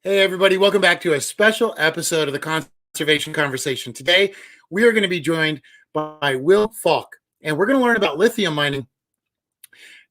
Hey, everybody, welcome back to a special episode of the Conservation Conversation. Today, we are going to be joined by Will Falk, and we're going to learn about lithium mining.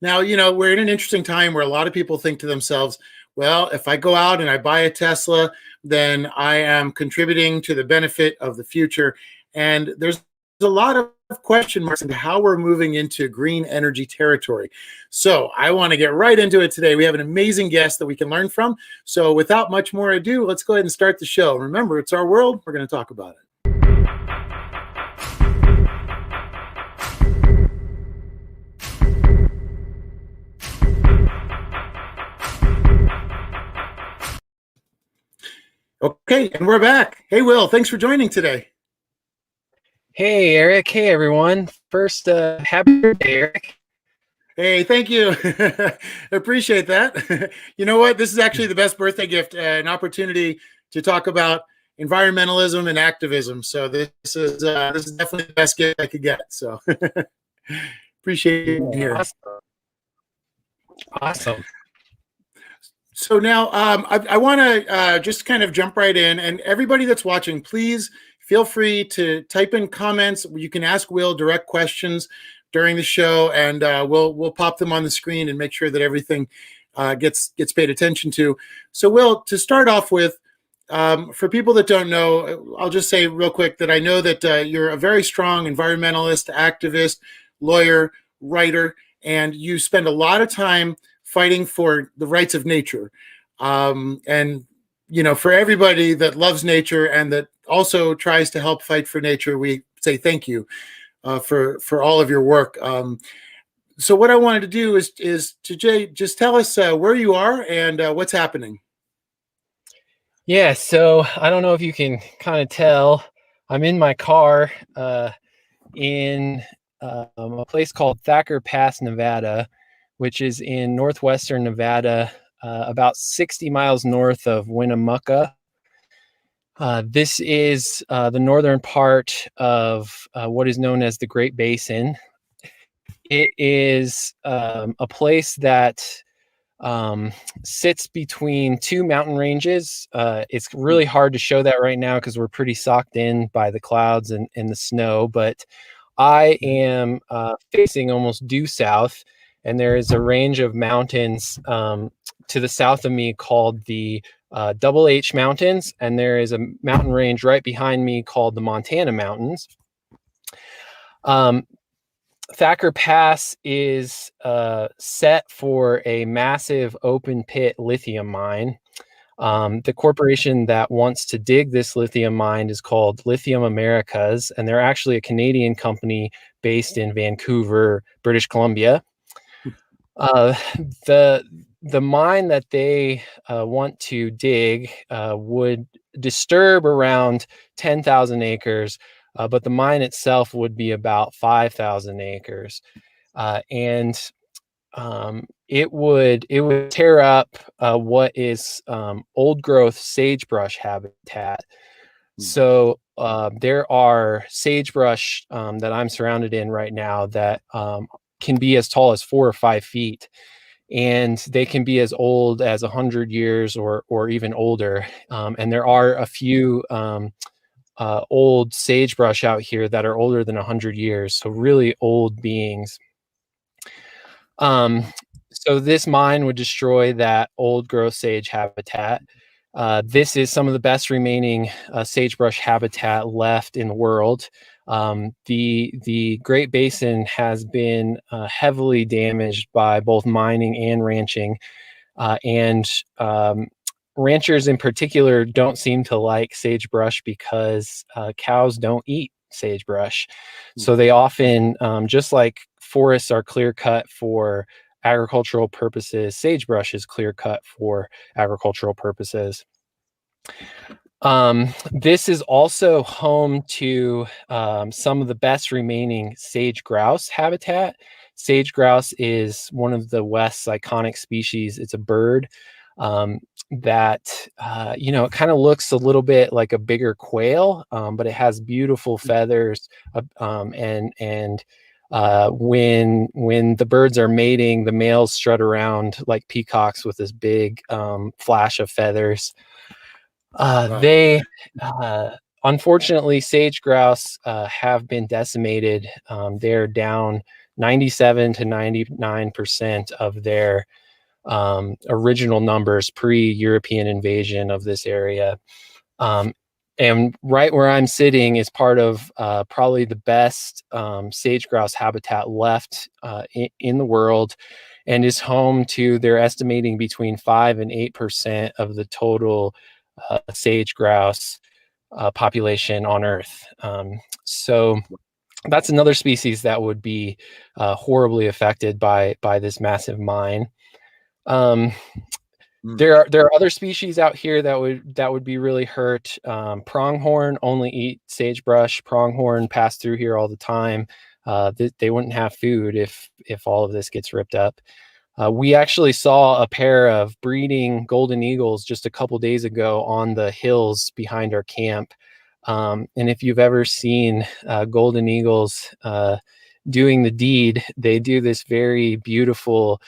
Now, we're in an interesting time where a lot of people think to themselves, well, if I go out and I buy a Tesla, then I am contributing to the benefit of the future. And there's a lot of question marks into how we're moving into green energy territory. So I want to get right into it today. We have an amazing guest that we can learn from. So without much more ado, let's go ahead and start the show. Remember, it's our world. We're going to talk about it. Okay, and we're back. Hey, Will, thanks for joining today. Hey, Eric. Hey, everyone. First, happy birthday, Eric. Hey, thank you. Appreciate that. You know what? This is actually the best birthday gift, an opportunity to talk about environmentalism and activism. So this is definitely the best gift I could get. So appreciate it here. Awesome. So now I want to just kind of jump right in, and everybody that's watching, please feel free to type in comments. You can ask Will direct questions during the show, and we'll pop them on the screen and make sure that everything gets paid attention to. So, Will, to start off with, for people that don't know, I'll just say real quick that I know that you're a very strong environmentalist, activist, lawyer, writer, and you spend a lot of time fighting for the rights of nature. And, for everybody that loves nature and that also tries to help fight for nature, we say thank you for all of your work. So what I wanted to do is to Jay, just tell us where you are and what's happening. Yeah, so I don't know if you can kind of tell, I'm in my car in a place called Thacker Pass, Nevada, which is in northwestern Nevada, about 60 miles north of Winnemucca. This is the northern part of what is known as the Great Basin. It is a place that sits between two mountain ranges. It's really hard to show that right now because we're pretty socked in by the clouds and the snow, but I am facing almost due south, and there is a range of mountains to the south of me called the Double H Mountains, and there is a mountain range right behind me called the Montana Mountains. Thacker Pass is set for a massive open pit lithium mine. The corporation that wants to dig this lithium mine is called Lithium Americas, and they're actually a Canadian company based in Vancouver, British Columbia. The mine that they want to dig would disturb around 10,000 acres, but the mine itself would be about 5,000 acres, and it would tear up what is old growth sagebrush habitat. So there are sagebrush that I'm surrounded in right now that can be as tall as 4 or 5 feet, and they can be as old as 100 years or even older. And there are a few old sagebrush out here that are older than 100 years, so really old beings. So this mine would destroy that old growth sage habitat. This is some of the best remaining sagebrush habitat left in the world. The Great Basin has been heavily damaged by both mining and ranching, and ranchers in particular don't seem to like sagebrush because cows don't eat sagebrush. So they often, just like forests are clear cut for agricultural purposes, sagebrush is clear cut for agricultural purposes. This is also home to some of the best remaining sage grouse habitat. Sage grouse is one of the West's iconic species. It's a bird that it kind of looks a little bit like a bigger quail, but it has beautiful feathers and When the birds are mating, the males strut around like peacocks with this big flash of feathers. Wow. They unfortunately, sage grouse have been decimated. They're down 97 to 99% of their original numbers pre-European invasion of this area. And right where I'm sitting is part of probably the best sage grouse habitat left in the world, and is home to, they're estimating, between 5 and 8% of the total sage grouse population on Earth. So that's another species that would be horribly affected by this massive mine. Um, Mm. there are other species out here that would be really hurt. Pronghorn only eat sagebrush. Pronghorn pass through here all the time. They wouldn't have food if all of this gets ripped up. We actually saw a pair of breeding golden eagles just a couple days ago on the hills behind our camp. And if you've ever seen golden eagles doing the deed, they do this very beautiful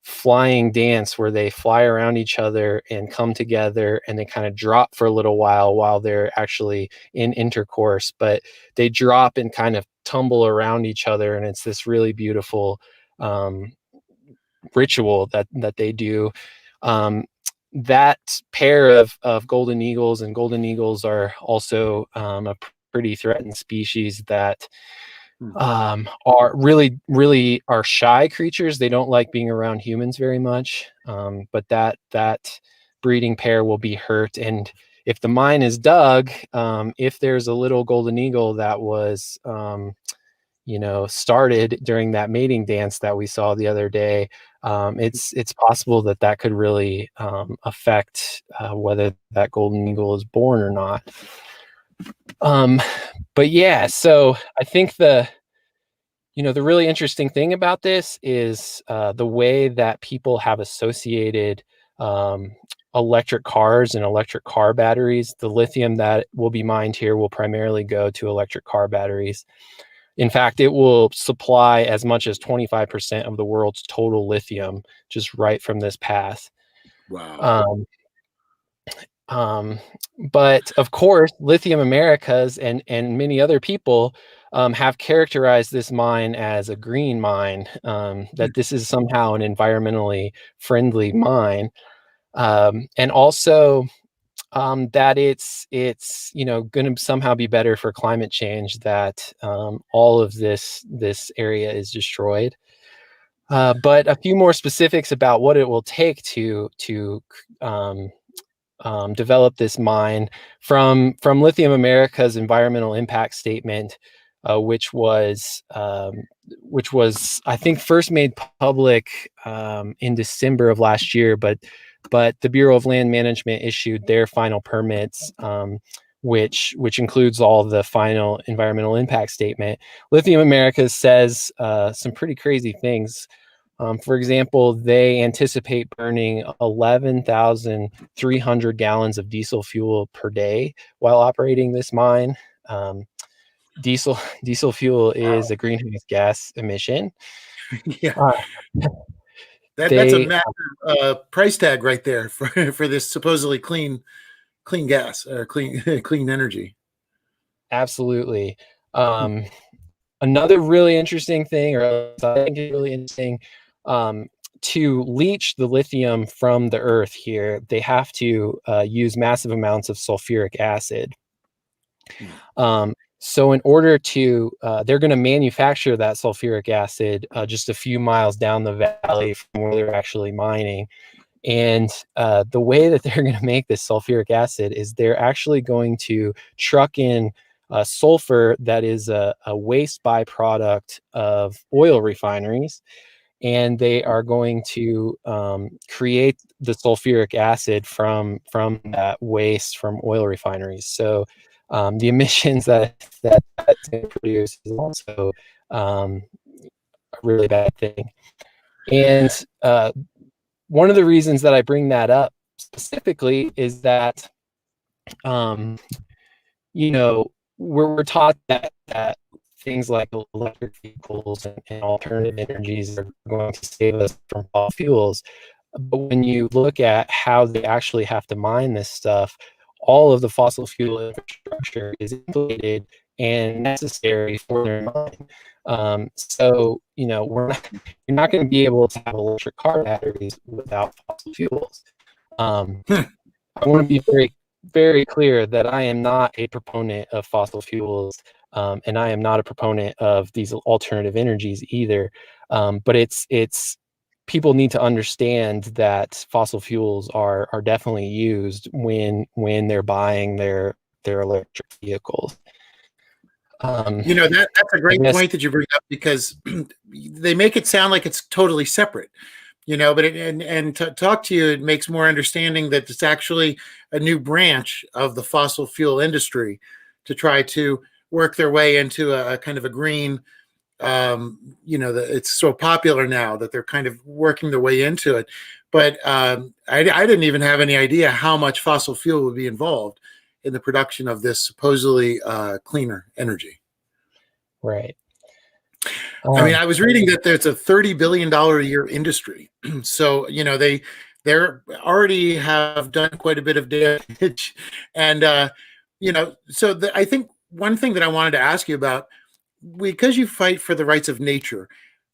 flying dance where they fly around each other and come together, and they kind of drop for a little while they're actually in intercourse, but they drop and kind of tumble around each other, and it's this really beautiful ritual that they do. That pair of golden eagles, and golden eagles are also a pretty threatened species that are really are shy creatures. They don't like being around humans very much. But that breeding pair will be hurt. And if the mine is dug, if there's a little golden eagle that was started during that mating dance that we saw the other day, it's possible that could really affect whether that golden eagle is born or not. But yeah, so I think the really interesting thing about this is the way that people have associated electric cars and electric car batteries. The lithium that will be mined here will primarily go to electric car batteries. In fact, it will supply as much as 25% of the world's total lithium just right from this path. Wow. Um, um, but of course, Lithium Americas and many other people have characterized this mine as a green mine, that this is somehow an environmentally friendly mine, and also that it's going to somehow be better for climate change, that all of this area is destroyed. But a few more specifics about what it will take to develop this mine from Lithium America's environmental impact statement, which was I think first made public in December of last year, but the Bureau of Land Management issued their final permits, which includes all the final environmental impact statement. Lithium America says some pretty crazy things. For example, they anticipate burning 11,300 gallons of diesel fuel per day while operating this mine. Diesel fuel is a greenhouse gas emission. Yeah. Uh, That's a they massive price tag right there for this supposedly clean gas or clean energy. absolutely. Another really interesting thing, or I think is really interesting, to leach the lithium from the earth here, they have to use massive amounts of sulfuric acid. So in order to, they're going to manufacture that sulfuric acid just a few miles down the valley from where they're actually mining. And the way that they're going to make this sulfuric acid is they're actually going to truck in sulfur that is a waste byproduct of oil refineries. And they are going to create the sulfuric acid from that waste from oil refineries. So the emissions that's going to produce is also a really bad thing. And one of the reasons that I bring that up specifically is that, we're taught that things like electric vehicles and alternative energies are going to save us from fossil fuels. But when you look at how they actually have to mine this stuff, all of the fossil fuel infrastructure is implicated and necessary for their mine. So, you know, you're not going to be able to have electric car batteries without fossil fuels. I want to be very, very clear that I am not a proponent of fossil fuels, and I am not a proponent of these alternative energies either. But it's people need to understand that fossil fuels are definitely used when they're buying their electric vehicles. You know, that's a great guess, point that you bring up, because they make it sound like it's totally separate, you know, but and to talk to you, it makes more understanding that it's actually a new branch of the fossil fuel industry to try to work their way into a kind of a green, you know, it's so popular now that they're kind of working their way into it. But I didn't even have any idea how much fossil fuel would be involved in the production of this supposedly cleaner energy. right. I mean, I was reading that there's a $30 billion a year industry. So, you know, they're already have done quite a bit of damage. And, you know, so I think one thing that I wanted to ask you about, because you fight for the rights of nature,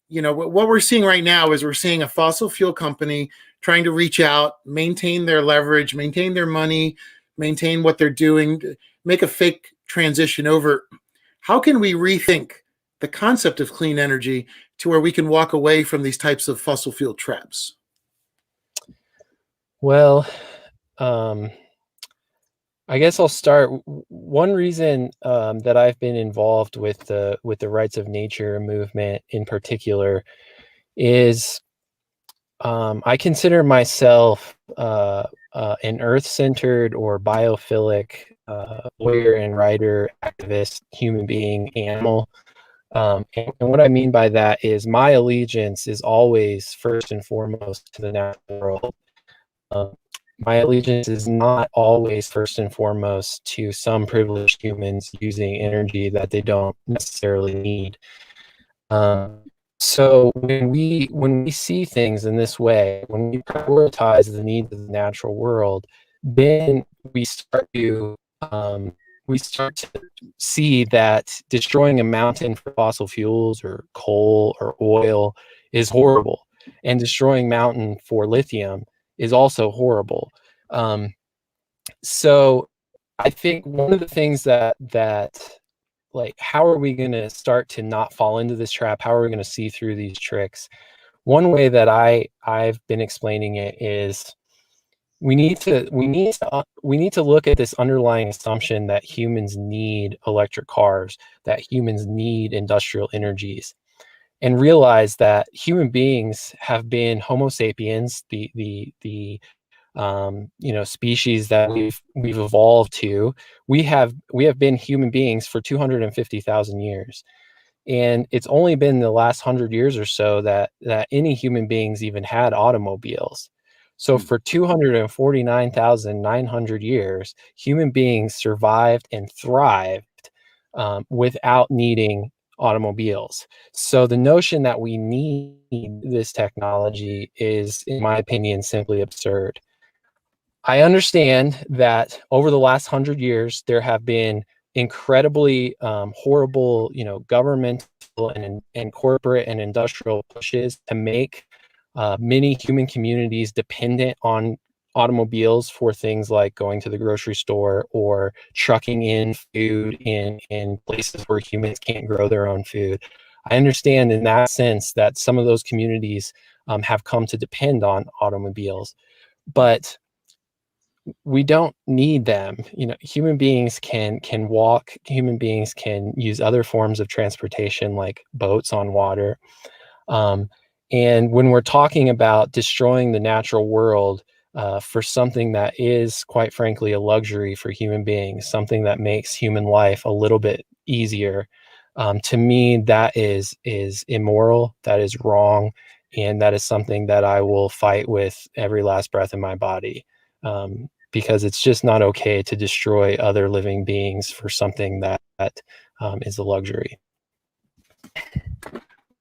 you know, what we're seeing right now is we're seeing a fossil fuel company trying to reach out, maintain their leverage, maintain their money, maintain what they're doing, make a fake transition over. How can we rethink the concept of clean energy to where we can walk away from these types of fossil fuel traps? Well, I guess I'll start. One reason that I've been involved with the rights of nature movement in particular is I consider myself an earth-centered or biophilic lawyer and writer, activist, human being, animal. And what I mean by that is my allegiance is always first and foremost to the natural world. Um, my allegiance is not always first and foremost to some privileged humans using energy that they don't necessarily need. So when we see things in this way, when we prioritize the needs of the natural world, then we start to see that destroying a mountain for fossil fuels or coal or oil is horrible, and destroying mountain for lithium is also horrible. So I think one of the things that like, how are we going to start to not fall into this trap? How are we going to see through these tricks? One way that I've been explaining it is we need to look at this underlying assumption that humans need electric cars, that humans need industrial energies, and realize that human beings have been Homo sapiens, the you know, species that we've evolved to. We have been human beings for 250,000 years, and it's only been the last 100 years or so that any human beings even had automobiles. So for 249,900 years, human beings survived and thrived without needing automobiles. So the notion that we need this technology is, in my opinion, simply absurd. I understand that over the last 100 years, there have been incredibly horrible, you know, governmental and corporate and industrial pushes to make many human communities dependent on automobiles for things like going to the grocery store or trucking in food in places where humans can't grow their own food. I understand in that sense that some of those communities have come to depend on automobiles, but we don't need them. You know, human beings can walk, human beings can use other forms of transportation like boats on water. And when we're talking about destroying the natural world for something that is, quite frankly, a luxury for human beings, something that makes human life a little bit easier, to me, that is immoral, that is wrong, and that is something that I will fight with every last breath in my body. Because it's just not okay to destroy other living beings for something that is a luxury.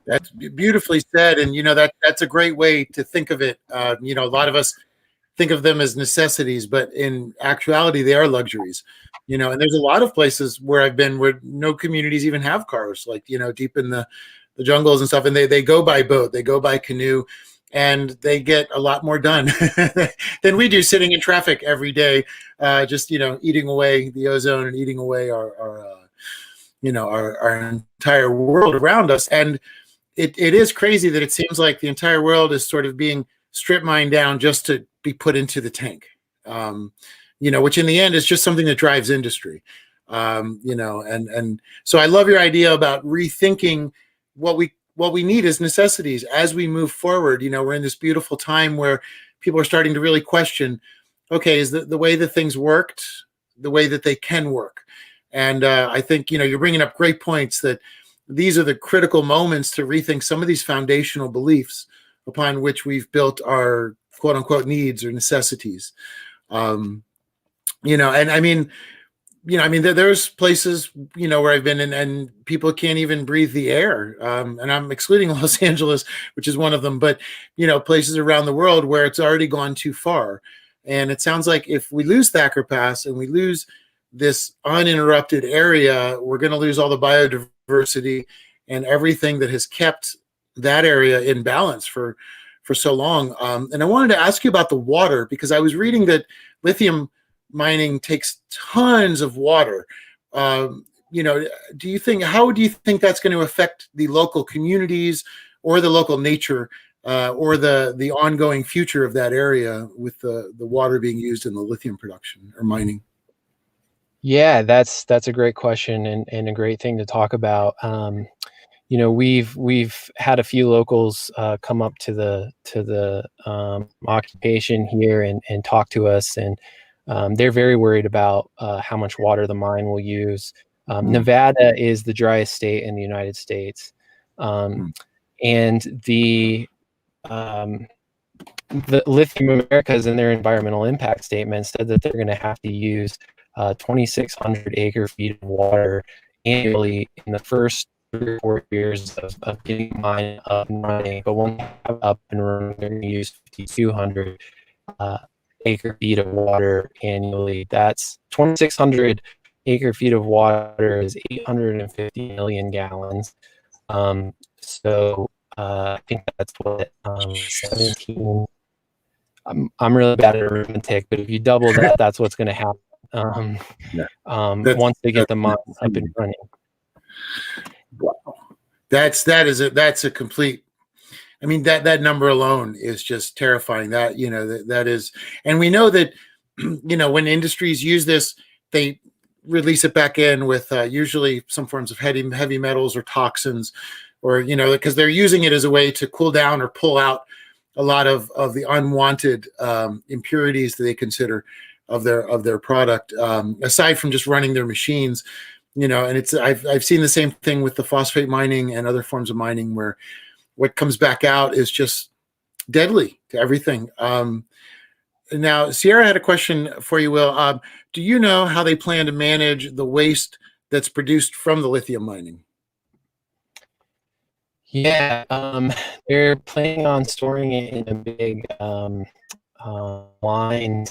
That's beautifully said, and that's a great way to think of it. A lot of us think of them as necessities, but in actuality, they are luxuries. And there's a lot of places where I've been where no communities even have cars, like deep in the jungles and stuff, and they go by boat, they go by canoe, and they get a lot more done than we do sitting in traffic every day, just eating away the ozone and eating away our entire world around us. And it is crazy that it seems like the entire world is sort of being strip mined down just to be put into the tank, which in the end is just something that drives industry. And so I love your idea about rethinking what we need as necessities as we move forward. We're in this beautiful time where people are starting to really question, okay, is the way that things worked the way that they can work? And I think you're bringing up great points that these are the critical moments to rethink some of these foundational beliefs upon which we've built our quote unquote needs or necessities. And there's places, where I've been and people can't even breathe the air. And I'm excluding Los Angeles, which is one of them, but, places around the world where it's already gone too far. And it sounds like if we lose Thacker Pass and we lose this uninterrupted area, we're going to lose all the biodiversity and everything that has kept that area in balance for so long. And I wanted to ask you about the water, because I was reading that lithium mining takes tons of water. How do you think that's going to affect the local communities or the local nature, or the ongoing future of that area with the water being used in the lithium production or mining? Yeah, that's a great question and a great thing to talk about. We've had a few locals come up to the occupation here and talk to us, and they're very worried about how much water the mine will use. Nevada is the driest state in the United States, and the Lithium Americas in their environmental impact statement said that they're going to have to use 2,600 acre feet of water annually in the first 3 or 4 years of getting mine up and running. But when they have it up and running, they're going to use 5,200 acre feet of water annually. That's 2,600 acre feet of water is 850 million gallons. I think that's what 17. I'm really bad at arithmetic, but if you double that, that's what's going to happen once they get the mine up and running. Wow, that's a complete. I mean, that number alone is just terrifying. That is, and we know that when industries use this, they release it back in with usually some forms of heavy metals or toxins, or because they're using it as a way to cool down or pull out a lot of the unwanted impurities that they consider of their product, aside from just running their machines. And I've seen the same thing with the phosphate mining and other forms of mining, where what comes back out is just deadly to everything. Now, Sierra had a question for you, Will. Do you know how they plan to manage the waste that's produced from the lithium mining? Yeah, they're planning on storing it in a big line.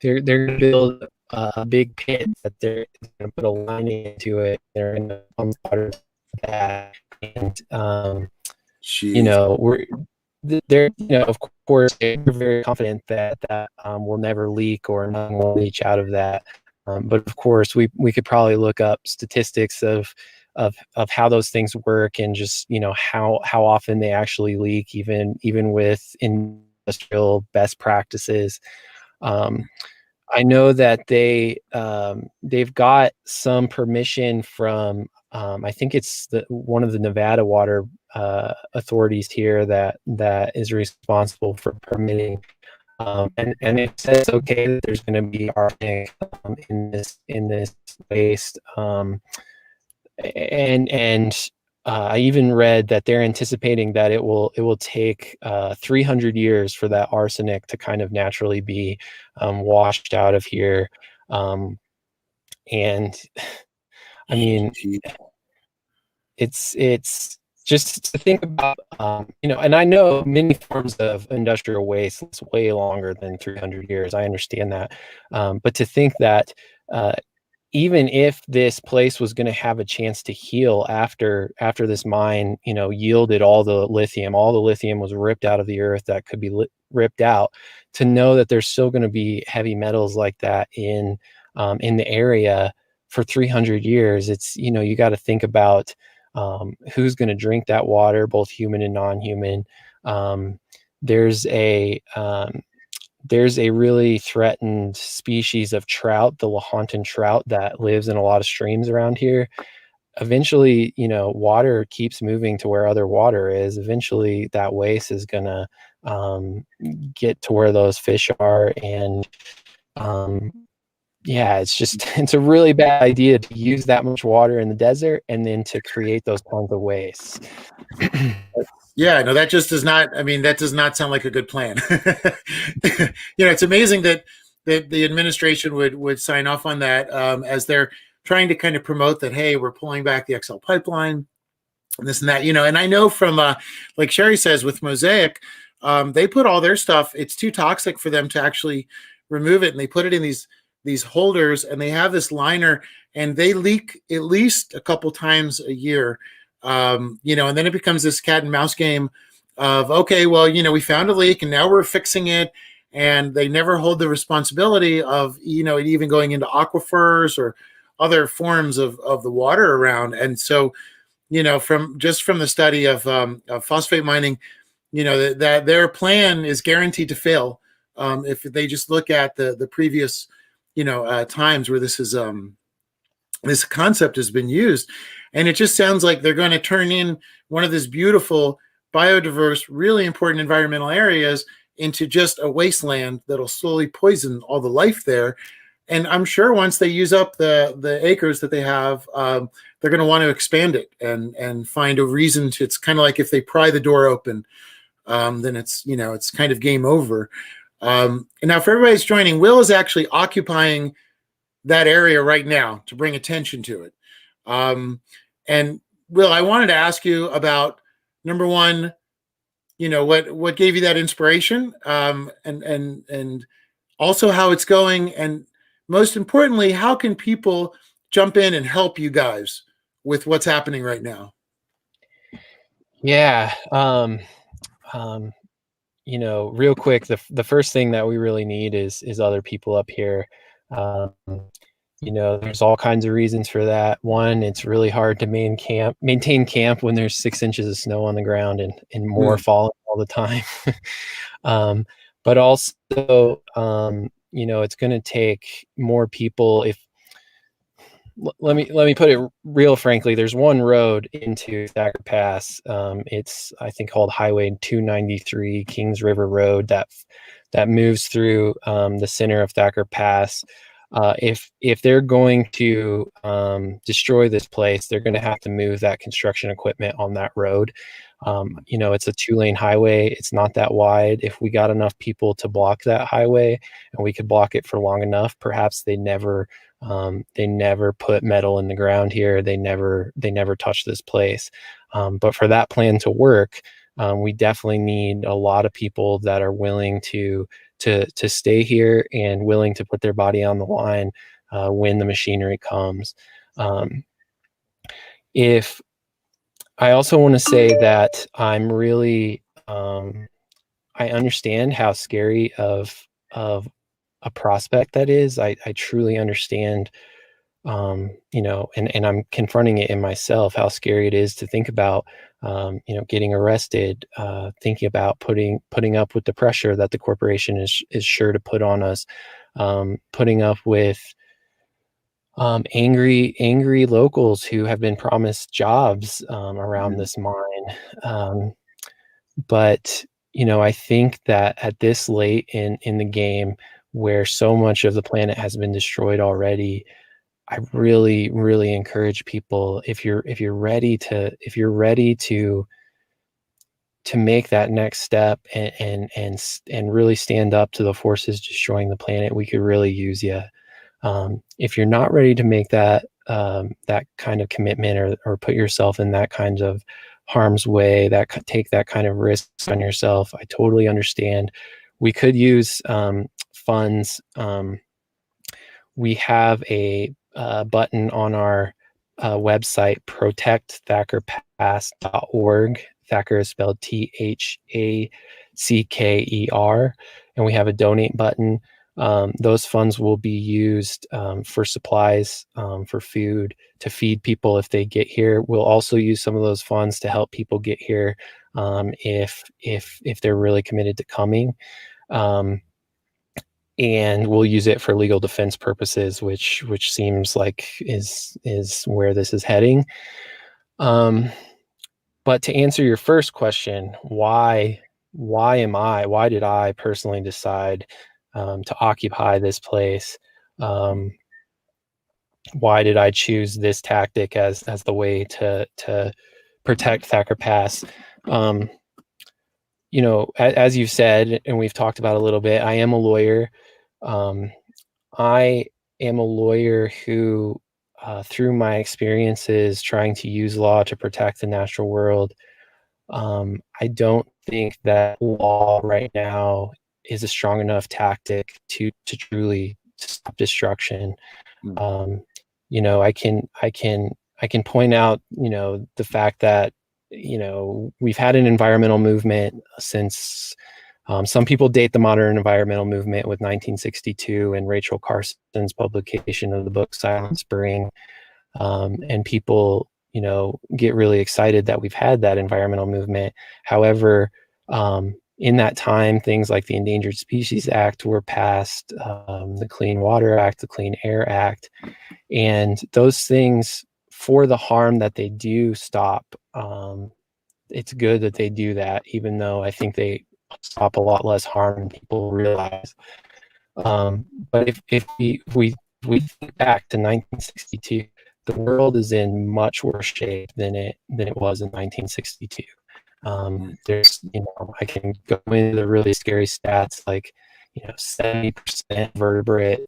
They're going to build a big pit that they're going to put a line into it. They're going to pump water for that, and they're of course they're very confident that will never leak or nothing will leach out of that. But of course, we could probably look up statistics of how those things work, and just how often they actually leak, even with industrial best practices. I know that they've got some permission from I think it's one of the Nevada water authorities here that is responsible for permitting. And it says okay that there's going to be arsenic in this waste. I even read that they're anticipating that it will take 300 years for that arsenic to kind of naturally be washed out of here. And I mean, it's just to think about, and I know many forms of industrial waste is way longer than 300 years. I understand that. But to think that uh, even if this place was going to have a chance to heal after this mine, yielded all the lithium was ripped out of the earth that could be ripped out, to know that there's still going to be heavy metals like that in the area for 300 years. It's, you got to think about who's going to drink that water, both human and non-human. Um, there's a there's a really threatened species of trout, the Lahontan trout, that lives in a lot of streams around here. Eventually, water keeps moving to where other water is. Eventually, that waste is gonna get to where those fish are, and yeah, it's a really bad idea to use that much water in the desert and then to create those tons of waste. Yeah, no, that just does not. I mean, that does not sound like a good plan. It's amazing that the administration would sign off on that, as they're trying to kind of promote that. Hey, we're pulling back the XL pipeline, and this and that. And I know from like Sherry says with Mosaic, they put all their stuff. It's too toxic for them to actually remove it, and they put it in these holders, and they have this liner, and they leak at least a couple times a year. And then it becomes this cat and mouse game of, okay, well, we found a leak and now we're fixing it. And they never hold the responsibility of, it even going into aquifers or other forms of the water around. And so, from the study of phosphate mining, that their plan is guaranteed to fail if they just look at the previous, times where this concept has been used. And it just sounds like they're going to turn in one of these beautiful, biodiverse, really important environmental areas into just a wasteland that'll slowly poison all the life there. And I'm sure once they use up the acres that they have, they're going to want to expand it and find a reason to. It's kind of like if they pry the door open, then it's kind of game over. And now for everybody's joining, Will is actually occupying that area right now to bring attention to it. And Will, I wanted to ask you about, number one, what gave you that inspiration, and also how it's going, and most importantly, how can people jump in and help you guys with what's happening right now? Yeah. Real quick, the first thing that we really need is other people up here. Um, there's all kinds of reasons for that. One, it's really hard to maintain camp when there's 6 inches of snow on the ground and more falling all the time. But also, it's going to take more people. Let me put it real frankly. There's one road into Thacker Pass. It's, I think, called Highway 293, Kings River Road, that moves through the center of Thacker Pass. If they're going to destroy this place, they're going to have to move that construction equipment on that road. It's a 2-lane highway. It's not that wide. If we got enough people to block that highway and we could block it for long enough, perhaps they never put metal in the ground here. They never touch this place. But for that plan to work, we definitely need a lot of people that are willing to stay here and willing to put their body on the line when the machinery comes. If I also want to say that I'm really, I understand how scary of a prospect that is. I truly understand, and I'm confronting it in myself, how scary it is to think about, getting arrested, thinking about putting up with the pressure that the corporation is sure to put on us, putting up with angry locals who have been promised jobs around this mine. But I think that at this late in the game, where so much of the planet has been destroyed already, I really, really encourage people, if you're ready to make that next step and really stand up to the forces destroying the planet, we could really use you. If you're not ready to make that kind of commitment, or put yourself in that kind of harm's way, take that kind of risk on yourself, I totally understand. We could use funds. We have a button on our website, protectthackerpass.org. Thacker is spelled Thacker, and we have a donate button. Those funds will be used for supplies, for food, to feed people if they get here. We'll also use some of those funds to help people get here if they're really committed to coming. And we'll use it for legal defense purposes, which seems like is where this is heading. But to answer your first question, why did I personally decide to occupy this place? Why did I choose this tactic as the way to protect Thacker Pass? As you've said, and we've talked about a little bit, I am a lawyer. I am a lawyer who, through my experiences trying to use law to protect the natural world, I don't think that law right now is a strong enough tactic to truly stop destruction. I can point out, the fact that, we've had an environmental movement since, some people date the modern environmental movement with 1962 and Rachel Carson's publication of the book Silent Spring. And people, get really excited that we've had that environmental movement. However, in that time, things like the Endangered Species Act were passed, the Clean Water Act, the Clean Air Act, and those things, for the harm that they do stop, it's good that they do that, even though I think they stop a lot less harm than people realize. But if we think back to 1962, the world is in much worse shape than it was in 1962. There's, I can go into the really scary stats, like, 70% vertebrate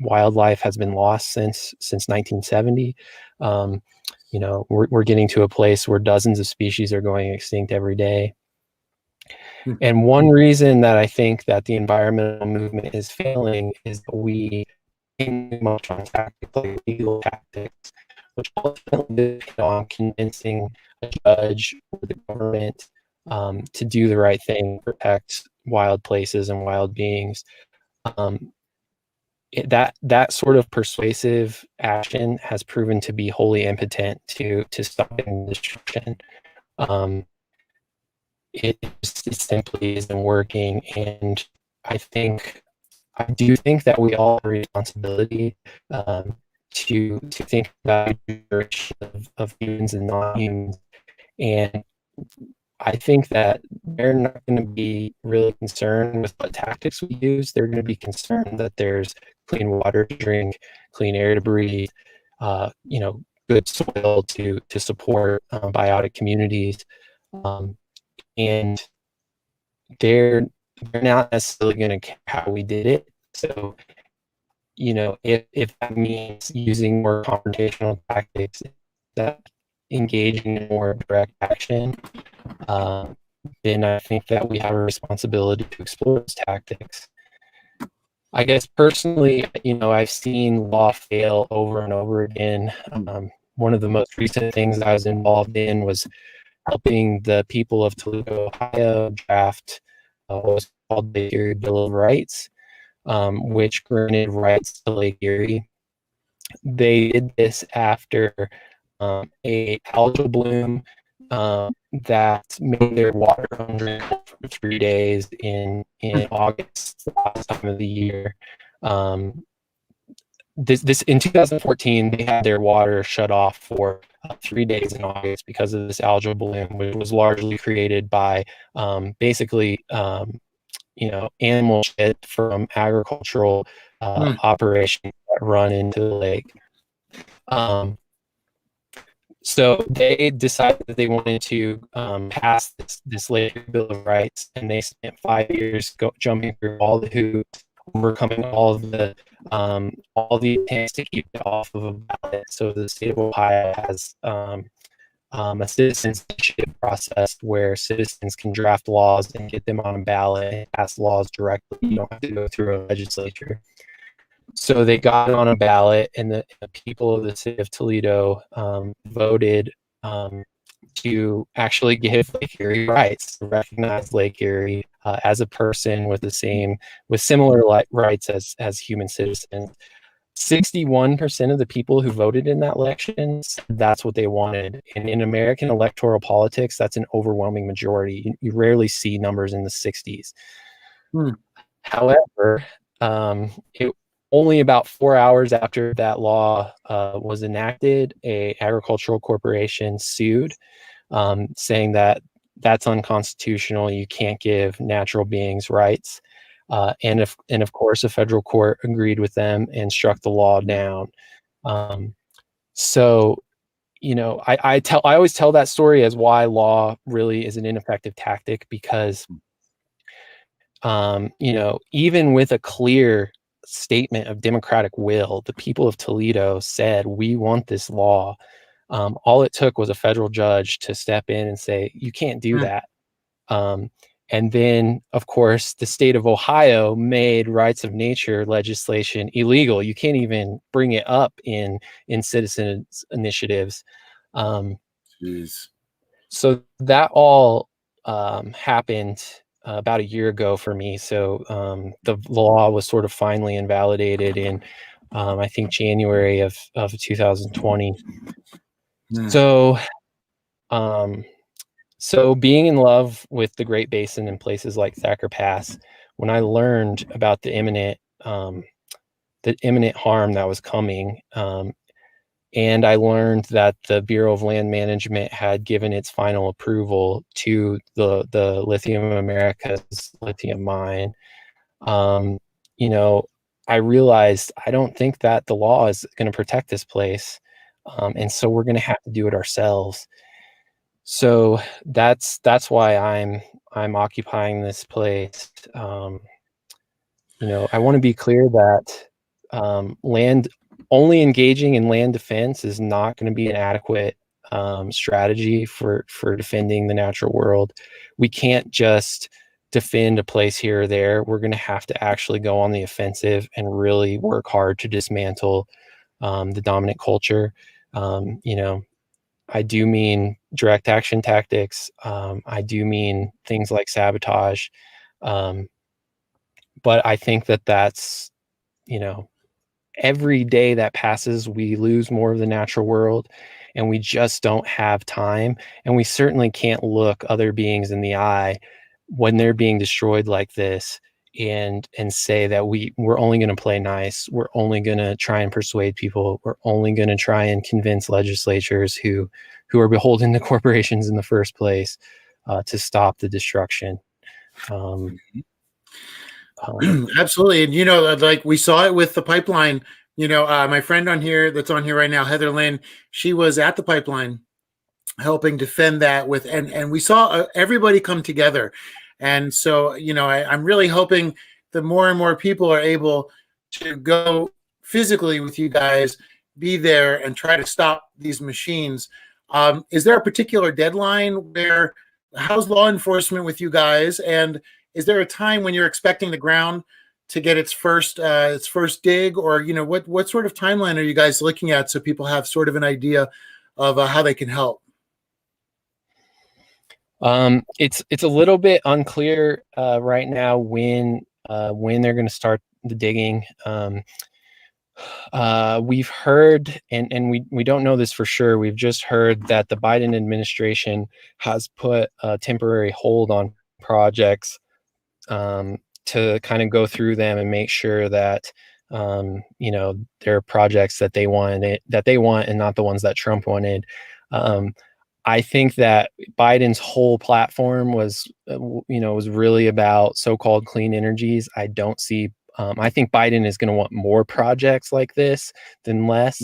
wildlife has been lost since 1970. We're getting to a place where dozens of species are going extinct every day. And one reason that I think that the environmental movement is failing is that we aim much on tactics, like legal tactics, which ultimately depend on convincing a judge or the government to do the right thing, protect wild places and wild beings. That sort of persuasive action has proven to be wholly impotent to stopping destruction. It simply isn't working, and I do think that we all have a responsibility to think about the direction of humans and non-humans. And I think that they're not going to be really concerned with what tactics we use. They're going to be concerned that there's clean water to drink, clean air to breathe, good soil to support biotic communities. And they're not necessarily going to care how we did it. So, if that means using more confrontational tactics, that engaging in more direct action, then I think that we have a responsibility to explore those tactics. I guess personally, I've seen law fail over and over again. One of the most recent things I was involved in was helping the people of Toledo, Ohio, draft what was called the Erie Bill of Rights, which granted rights to Lake Erie. They did this after a algal bloom that made their water undrinkable for 3 days in August, the last time of the year. This in 2014, they had their water shut off for 3 days in August because of this algal bloom, which was largely created by basically animal shit from agricultural operations that run into the lake. So they decided that they wanted to pass this Lake Bill of Rights, and they spent 5 years jumping through all the hoops, overcoming all the attempts to keep it off of a ballot. So the state of Ohio has a citizenship process where citizens can draft laws and get them on a ballot and pass laws directly. You don't have to go through a legislature. So they got on a ballot, and the people of the city of Toledo voted to actually give Lake Erie rights, to recognize Lake Erie as a person with similar rights as human citizens. 61% of the people who voted in that election said that's what they wanted. And in American electoral politics, that's an overwhelming majority. You rarely see numbers in the 60s. However, only about 4 hours after that law was enacted, a agricultural corporation sued, saying that that's unconstitutional. You can't give natural beings rights. And of course, a federal court agreed with them and struck the law down. So, I always tell that story as why law really is an ineffective tactic, because, even with a clear statement of democratic will, the people of Toledo said, we want this law. All it took was a federal judge to step in and say, you can't do that. And then, of course, the state of Ohio made rights of nature legislation illegal. You can't even bring it up in citizens initiatives. So that all happened about a year ago for me. So the law was sort of finally invalidated in, I think, January of 2020. So being in love with the Great Basin and places like Thacker Pass, when I learned about the imminent harm that was coming, and I learned that the Bureau of Land Management had given its final approval to the Lithium America's lithium mine, I realized I don't think that the law is going to protect this place, and so we're going to have to do it ourselves. So that's why I'm occupying this place. I want to be clear that only engaging in land defense is not going to be an adequate strategy for defending the natural world. We can't just defend a place here or there. We're going to have to actually go on the offensive and really work hard to dismantle the dominant culture. I do mean direct action tactics. I do mean things like sabotage. But I think that's, every day that passes, we lose more of the natural world, and we just don't have time. And we certainly can't look other beings in the eye when they're being destroyed like this and say that we're only going to play nice. We're only going to try and persuade people. We're only going to try and convince legislatures who are beholden to corporations in the first place to stop the destruction. Absolutely. And, like we saw it with the pipeline, my friend that's on here right now, Heather Lynn, she was at the pipeline helping defend that and we saw everybody come together. And so, I'm really hoping that more and more people are able to go physically with you guys, be there and try to stop these machines. Is there a particular deadline how's law enforcement with you guys? And is there a time when you're expecting the ground to get its first dig, or, what sort of timeline are you guys looking at so people have sort of an idea of how they can help? It's a little bit unclear right now when they're going to start the digging. We've heard, and we don't know this for sure, we've just heard that the Biden administration has put a temporary hold on projects to kind of go through them and make sure that there are projects that they want and not the ones that Trump wanted. I think that Biden's whole platform was really about so-called clean energies. I don't see. I think Biden is going to want more projects like this than less.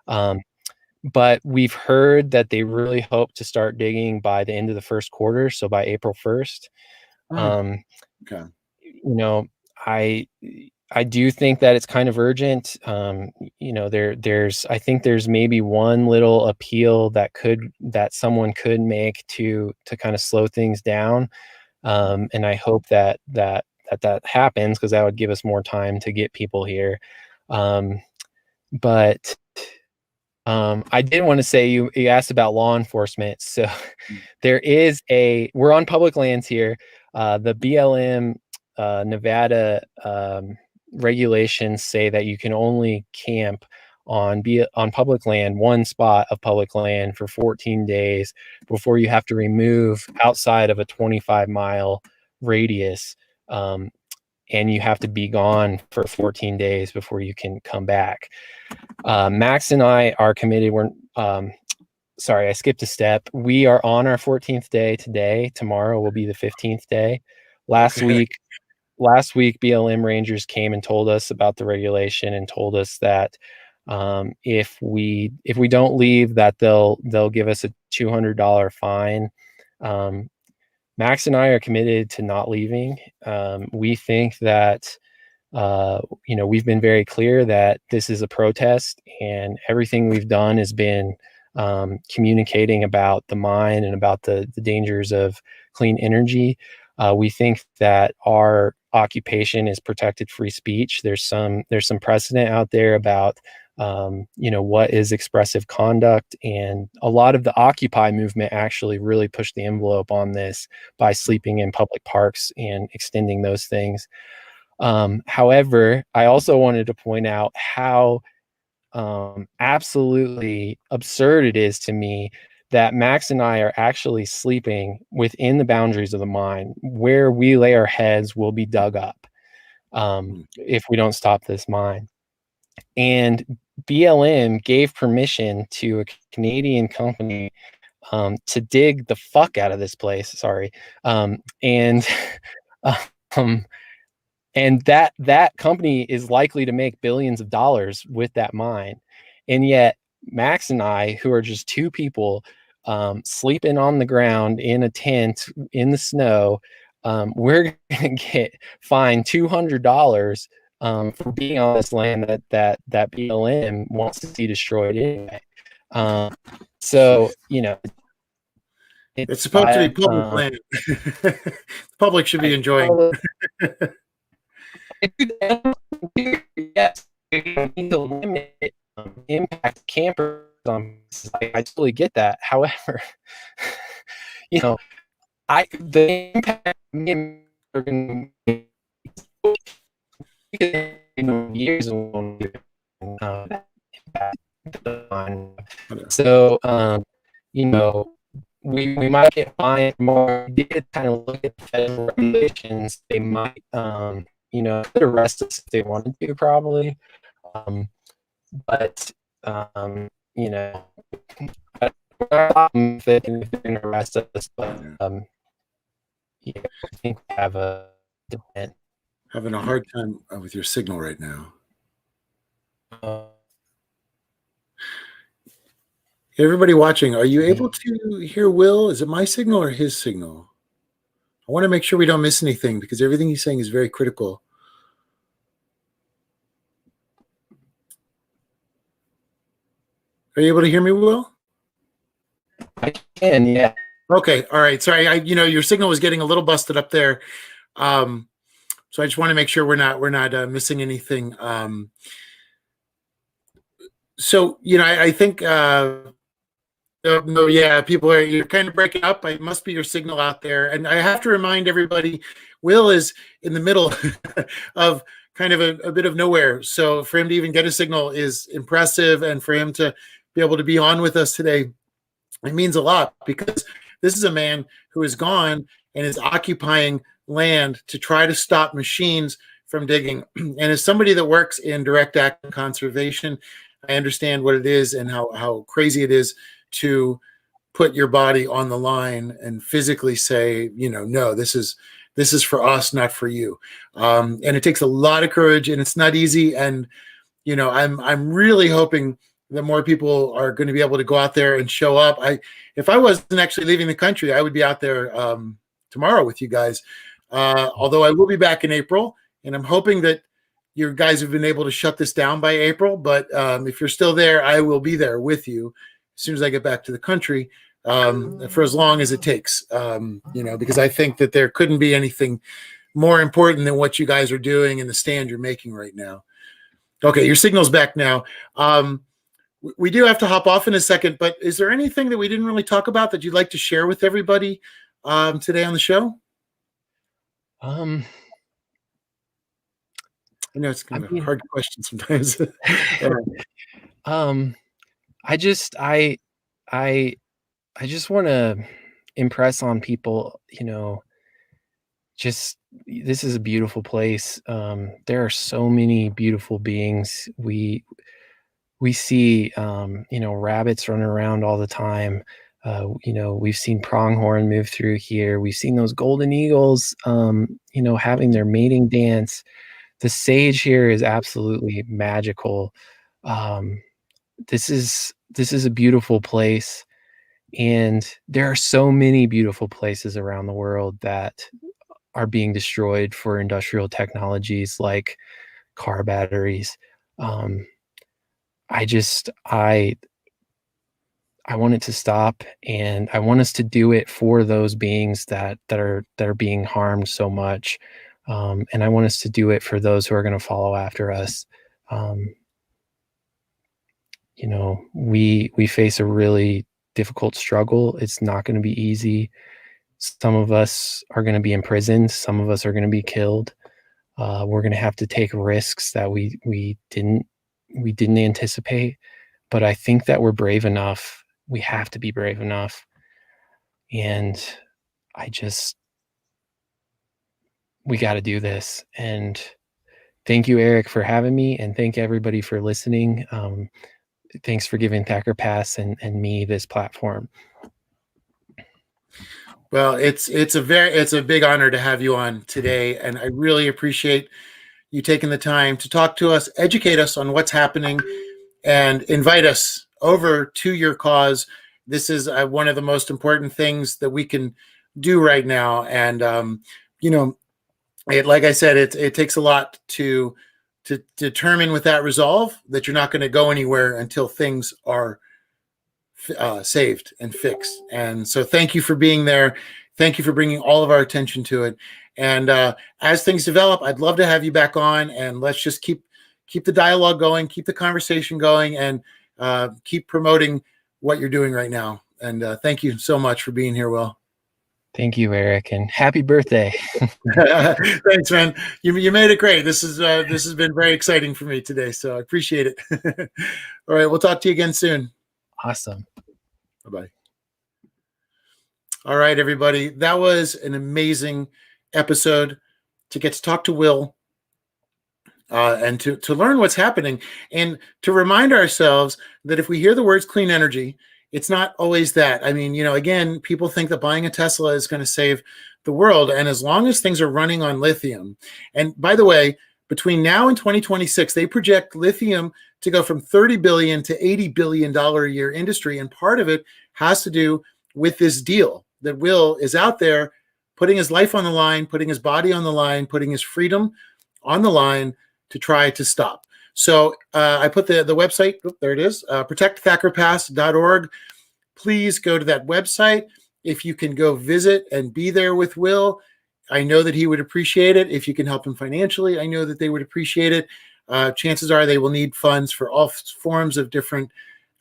But we've heard that they really hope to start digging by the end of the first quarter, so by April 1st. Okay. I do think that it's kind of urgent. You know, I think there's maybe one little appeal that someone could make to kind of slow things down. And I hope that happens, because that would give us more time to get people here. But I did want to say, you asked about law enforcement. So we're on public lands here. The BLM Nevada regulations say that you can only camp on public land, one spot of public land, for 14 days before you have to remove outside of a 25-mile radius. And you have to be gone for 14 days before you can come back. Max and I are committed. Sorry, I skipped a step. We are on our 14th day today. Tomorrow will be the 15th day. Last week, BLM Rangers came and told us about the regulation and told us that if we don't leave, that they'll give us a $200 fine. Max and I are committed to not leaving. We think that, you know, we've been very clear that this is a protest, and everything we've done has been communicating about the mine and about the dangers of clean energy. We think that our occupation is protected free speech. There's some precedent out there about you know, what is expressive conduct, and a lot of the Occupy movement actually really pushed the envelope on this by sleeping in public parks and extending those things. However, I also wanted to point out how absolutely absurd it is to me that Max and I are actually sleeping within the boundaries of the mine. Where we lay our heads will be dug up if we don't stop this mine. And BLM gave permission to a Canadian company to dig the fuck out of this place. Sorry. And that company is likely to make billions of dollars with that mine. And yet Max and I, who are just two people sleeping on the ground in a tent in the snow, we're going to get fined $200 for being on this land that BLM wants to see destroyed anyway. So, you know, it's supposed to be public land. The public should be enjoying. Yes, we need to limit impact campers. I totally get that. However, you know, the impact are going to years. So, you know, we might get fined more. We did kind of look at the federal regulations. They might, you know, could arrest us if they wanted to, probably. But you know, if they're going to arrest us, but yeah, I think we have a depend. Having a hard time with your signal right now. Everybody watching, are you able to hear Will? Is it my signal or his signal? I want to make sure we don't miss anything, because everything he's saying is very critical. Are you able to hear me, Will? I can, yeah. Okay, all right. Sorry, you know, your signal was getting a little busted up there, so I just want to make sure we're not missing anything. So, you know, I think. No, yeah, you're kind of breaking up. It must be your signal out there. And I have to remind everybody, Will is in the middle of kind of a bit of nowhere. So for him to even get a signal is impressive. And for him to be able to be on with us today, it means a lot, because this is a man who is gone and is occupying land to try to stop machines from digging. And as somebody that works in direct action conservation, I understand what it is and how crazy it is to put your body on the line and physically say, you know, no, this is for us, not for you. And it takes a lot of courage, and it's not easy. And, you know, I'm really hoping that more people are going to be able to go out there and show up. If I wasn't actually leaving the country, I would be out there tomorrow with you guys. Although I will be back in April, and I'm hoping that, you guys have been able to shut this down by April, but if you're still there, I will be there with you as soon as I get back to the country, for as long as it takes, because I think that there couldn't be anything more important than what you guys are doing and the stand you're making right now. Okay, your signal's back now. We do have to hop off in a second, but is there anything that we didn't really talk about that you'd like to share with everybody today on the show? I know it's kind of a hard question sometimes. I just want to impress on people, just this is a beautiful place. There are so many beautiful beings. We see, rabbits running around all the time. We've seen pronghorn move through here. We've seen those golden eagles, having their mating dance. The sage here is absolutely magical. This is a beautiful place, and there are so many beautiful places around the world that are being destroyed for industrial technologies like car batteries. I want it to stop, and I want us to do it for those beings that are being harmed so much. And I want us to do it for those who are going to follow after us. We face a really difficult struggle. It's not going to be easy. Some of us are going to be imprisoned. Some of us are going to be killed. We're going to have to take risks that we didn't anticipate. But I think that we're brave enough. We have to be brave enough. And we got to do this. And thank you, Eric, for having me, and thank everybody for listening. Thanks for giving Thacker Pass and me this platform. Well, it's a big honor to have you on today, and I really appreciate you taking the time to talk to us, educate us on what's happening, and invite us over to your cause. This is one of the most important things that we can do right now, and like I said, it takes a lot to determine with that resolve that you're not going to go anywhere until things are saved and fixed. And so thank you for being there. Thank you for bringing all of our attention to it. And as things develop, I'd love to have you back on, and let's just keep the dialogue going, keep the conversation going, and keep promoting what you're doing right now. And thank you so much for being here, Will. Thank you, Eric, and happy birthday. Thanks, man. You made it great. This has been very exciting for me today, so I appreciate it. All right, we'll talk to you again soon. Awesome. Bye-bye. All right, everybody. That was an amazing episode to get to talk to Will and to learn what's happening, and to remind ourselves that if we hear the words clean energy, it's not always that. I mean, again, people think that buying a Tesla is going to save the world. And as long as things are running on lithium, and by the way, between now and 2026, they project lithium to go from $30 billion to $80 billion a year industry. And part of it has to do with this deal that Will is out there putting his life on the line, putting his body on the line, putting his freedom on the line to try to stop. So I put the website, there it is, protectthackerpass.org. Please go to that website. If you can go visit and be there with Will, I know that he would appreciate it. If you can help him financially, I know that they would appreciate it. Chances are they will need funds for all forms of different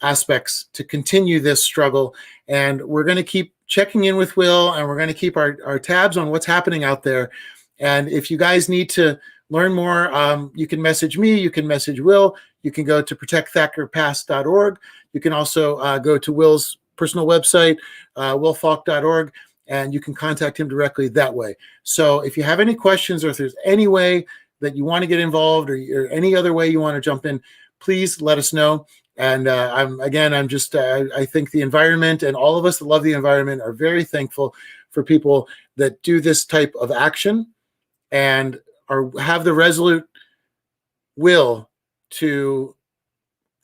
aspects to continue this struggle. And we're going to keep checking in with Will, and we're going to keep our tabs on what's happening out there. And if you guys need to learn more, you can message me, you can message Will, you can go to protectthackerpass.org. You can also go to Will's personal website, willfalk.org, and you can contact him directly that way. So if you have any questions, or if there's any way that you want to get involved, or any other way you want to jump in, please let us know. And I think the environment, and all of us that love the environment, are very thankful for people that do this type of action and have the resolute will to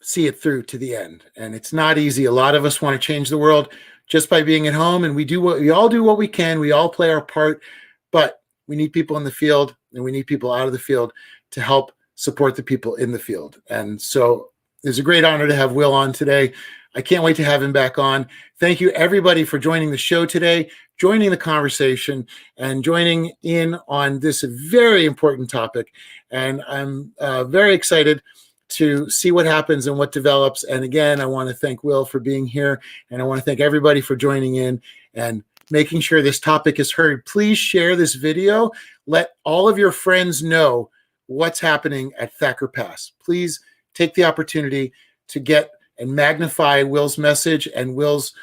see it through to the end. And it's not easy. A lot of us want to change the world just by being at home, and we all do what we can. We all play our part, but we need people in the field, and we need people out of the field to help support the people in the field. And so it's a great honor to have Will on today. I can't wait to have him back on. Thank you, everybody, for joining the show today, joining the conversation, and joining in on this very important topic. And I'm very excited to see what happens and what develops. And again, I want to thank Will for being here, and I want to thank everybody for joining in and making sure this topic is heard. Please share this video. Let all of your friends know what's happening at Thacker Pass. Please take the opportunity to get and magnify Will's message and Will's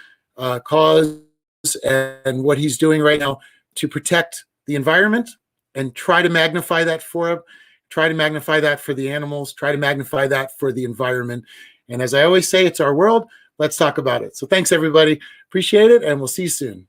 cause and what he's doing right now to protect the environment, and try to magnify that for him. Try to magnify that for the animals. Try to magnify that for the environment. And as I always say, it's our world. Let's talk about it. So thanks, everybody. Appreciate it, and we'll see you soon.